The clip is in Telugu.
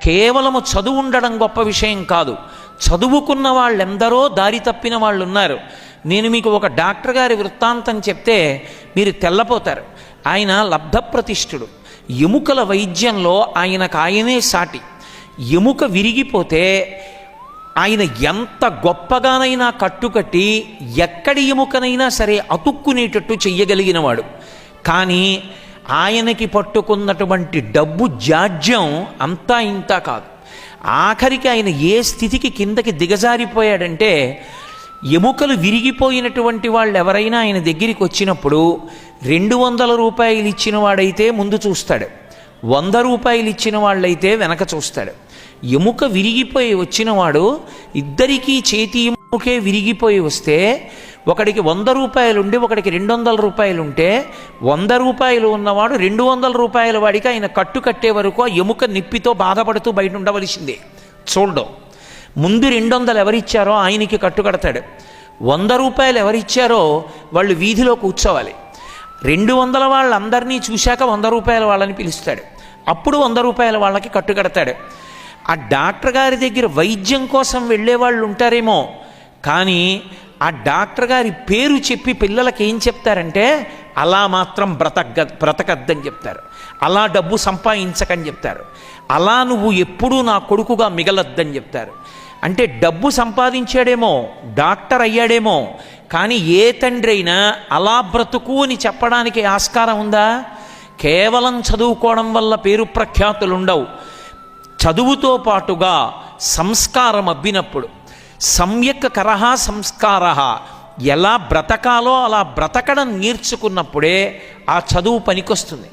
కేవలము చదువు ఉండడం గొప్ప విషయం కాదు. చదువుకున్న వాళ్ళెందరో దారి తప్పిన వాళ్ళు ఉన్నారు. నేను మీకు ఒక డాక్టర్ గారి వృత్తాంతం చెప్తే మీరు తెల్లపోతారు. ఆయన లబ్ధప్రతిష్ఠుడు. ఎముకల వైద్యంలో ఆయనే సాటి. ఎముక విరిగిపోతే ఆయన ఎంత గొప్పగానైనా కట్టుకట్టి ఎక్కడి ఎముకనైనా సరే అతుక్కునేటట్టు చెయ్యగలిగినవాడు. కానీ ఆయనకి పట్టుకున్నటువంటి డబ్బు జాడ్యం అంతా ఇంతా కాదు. ఆఖరికి ఆయన ఏ స్థితికి కిందకి దిగజారిపోయాడంటే, ఎముకలు విరిగిపోయినటువంటి వాళ్ళు ఎవరైనా ఆయన దగ్గరికి వచ్చినప్పుడు 200 రూపాయలు ఇచ్చిన వాడైతే ముందు చూస్తాడు, 100 రూపాయలు ఇచ్చిన వాళ్ళైతే వెనక చూస్తాడు. ఎముక విరిగిపోయి వచ్చినవాడు, ఇద్దరికీ చేతి ఎముకే విరిగిపోయి వస్తే ఒకడికి 100 రూపాయలు ఉండి ఒకడికి 200 రూపాయలు ఉంటే 100 రూపాయలు ఉన్నవాడు 200 రూపాయల వాడికి ఆయన కట్టు కట్టే వరకు ఆ ఎముక నిప్పితో బాధపడుతూ బయట ఉండవలసిందే. చూడడం ముందు 200 ఎవరిచ్చారో ఆయనకి కట్టు కడతాడు. 100 రూపాయలు ఎవరిచ్చారో వాళ్ళు వీధిలో కూర్చోవాలి. 200 వాళ్ళందరినీ చూశాక 100 రూపాయల వాళ్ళని పిలుస్తాడు. అప్పుడు 100 రూపాయల వాళ్ళకి కట్టు కడతాడు. ఆ డాక్టర్ గారి దగ్గర వైద్యం కోసం వెళ్ళే వాళ్ళు ఉంటారేమో, కానీ ఆ డాక్టర్ గారి పేరు చెప్పి పిల్లలకి ఏం చెప్తారంటే, అలా మాత్రం బ్రతకద్దని చెప్తారు, అలా డబ్బు సంపాదించకని చెప్తారు, అలా నువ్వు ఎప్పుడూ నా కొడుకుగా మిగలొద్దని చెప్తారు. అంటే డబ్బు సంపాదించాడేమో, డాక్టర్ అయ్యాడేమో, కానీ ఏ తండ్రి అయినా అలా బ్రతుకు అని చెప్పడానికి ఆస్కారం ఉందా? కేవలం చదువుకోవడం వల్ల పేరు ప్రఖ్యాతులు ఉండవు. చదువుతో పాటుగా సంస్కారం అబ్బినప్పుడు, సమ్యక్ కరహ సంస్కార, ఎలా బ్రతకాలో అలా బ్రతకడం నేర్చుకున్నప్పుడే ఆ చదువు పనికొస్తుంది.